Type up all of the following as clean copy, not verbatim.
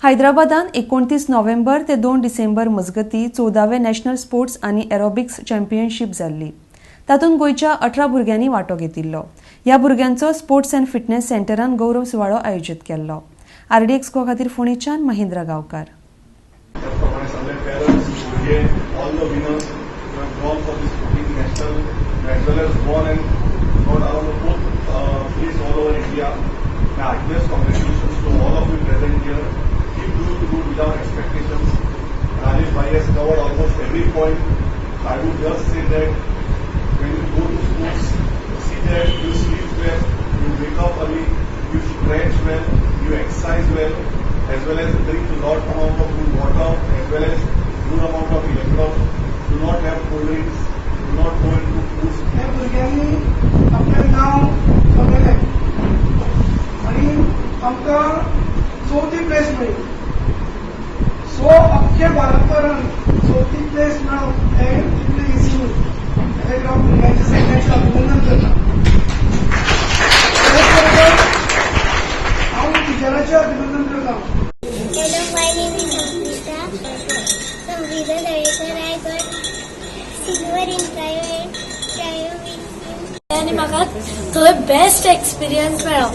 हैदराबादात 29 नोव्हेंबर ते 2 डिसेंबर मजगती 14वे national sports आणि एरोबिक्स चॅम्पियनशीप जाल्ली. तातूंत गोंयच्या 18 भुरग्यांनी वांटो घेतिल्लो. ह्या भुरग्यांचो स्पोर्ट्स अँड फिटनेस सेंटरान गौरव सुवाळो आयोजीत केल्लो. RDX गो खातीर फोंडेच्यान महेंद्र गांवकार. Without expectations. Rajesh Bhai has covered almost every point. I would just say that when you go to sports, see that you sleep well, you wake up early, you stretch well, you exercise well as drink a lot amount of good water, as well as good amount of electrons. Do not have cold drinks, do not go into foods. भुरग्यांनी आपलें नांव सगळें आनी आमकां 4थी place मेळ्ळी. सो अख्खे भारतभरांत 4थी place मेळप हें इतलें इजी न्हू. हें हांव भुरग्यांच्या सगळ्यांचें अभिनंदन करता. हांव टिचराचें अभिनंदन करता. Hello, my name is Amrita from Vida Darekar. I got silver in trio आणि म्हाका थंय बेस्ट एक्सपिरियन्स मेळ्ळो.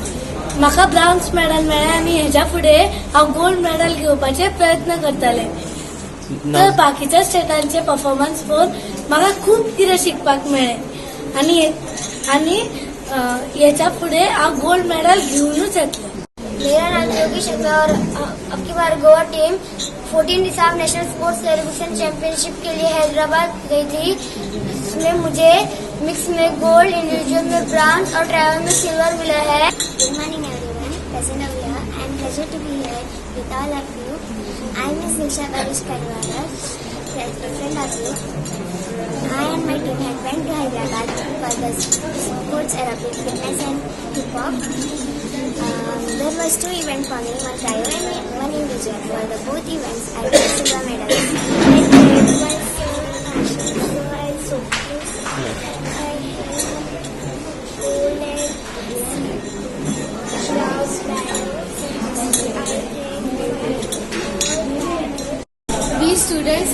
म्हाका ब्राउन्स मेडल मेळ्ळें आनी हेच्या फुडें हांव गोल्ड मेडल घेवपाचे प्रयत्न करतालें. तर बाकीच्या स्टेटांचे परफॉर्मन्स पळोवन म्हाका खूब कितें शिकपाक मेळ्ळें आनी हेच्या फुडें हांव गोल्ड मेडल घेवनूच येतलें. मेरा नाम योगेश है और अब की बार Goa team 14 December national sports aerobics championship के लिए हैदराबाद गई थी. इसमें मुझे मिक्स में गोल्ड, इंडिविजुअल में ब्राउन्स और ट्रायल में सिल्वर मिला है. गुड मॉर्निंग एवरीवन, प्रेजेंट अविया. I am pleasure to be here with all of you. I am miss Nisha Karish Karwala, friend of you. I and my team had went to Hyderabad for the sports aerobic fitness and hip hop. There was 2 events for me, one trio and one individual. For the both events, I got silver medals. It was so passionate, so I so pleased. I had gold and bronze medals. We students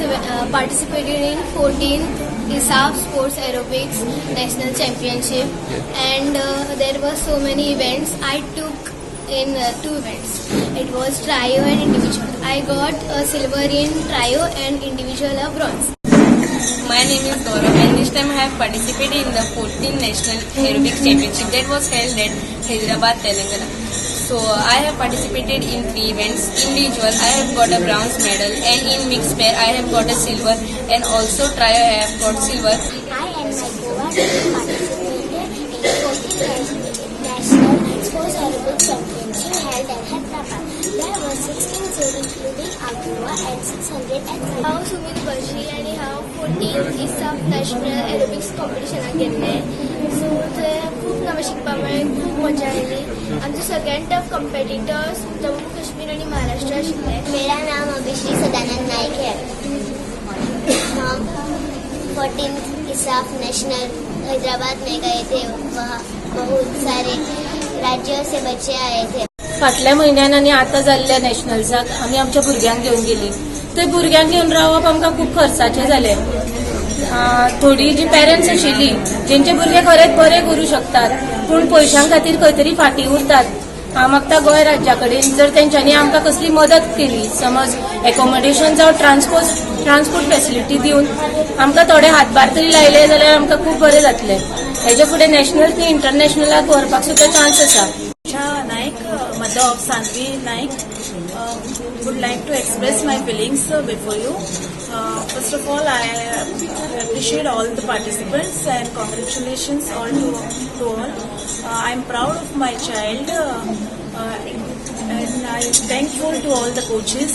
participated in 14th ISAF Sports Aerobics National Championship, and there were so many events. I took in 2 events. It was trio and individual. I got a silver in trio and individual a bronze. My name is Gaurav, and this time I have participated in the 14th National Aerobics Championship that was held at Hyderabad, Telangana. So I have participated in 3 events. Individual, I have got a bronze medal, and in mixed pair, I have got a silver, and also trio, I have got silver. I and my Goa team participated in 14th National Sports Aerobics Championship held at Hyderabad. There were 16 teams including Goa and 600 athletes. हांव सुमीत बशी आणि हांव 14th ISAF national aerobics कॉम्पिटिशनाक गेल्लें. सो थंय खूब नवें शिकपाक मेळ्ळें, खूब मजा आयली. आमचे सगळ्यात टफ कॉम्पिटिटर्स जम्मू काश्मीर आणि महाराष्ट्र आशिल्ले. मेरा नाम अभिश्री सदानंद नाइक है. हम 14th ISAF नेशनल हैदराबाद में गए थे. वहाँ बहुत सारे राज्यों से बच्चे आए थे. फाटल्या म्हयन्यान आनी आतां जाल्ल्या नॅशनल्साक आमी आमच्या भुरग्यांक घेवन गेली. थंय भुरग्यांक घेवन रावप आमकां खूब खर्चाचें जालें. थोडी जी पेरंट्स आशिल्ली जेंचे भुरगे खरेंच बरें करूं शकतात पूण पयशां खातीर खंय तरी फाटीं उरतात. हांव मागता गोंय राज्या कडेन जर तेंच्यांनी आमकां कसली मदत केली, समज एकोमोडेशन जावं ट्रान्सपोर्ट फेसिलिटी दिवन आमकां थोडे हातभार तरी लायले जाल्यार आमकां खूब बरें जातलें. हेजे फुडें नॅशनल नी इंटरनॅशनलाक व्हरपाक सुद्दां चान्स आसा. Naik, mother of Sanvi Naik, would like to express my feelings before you. First of all, I appreciate all the participants and congratulations all to all. I am proud of my child and I am thankful to all the coaches.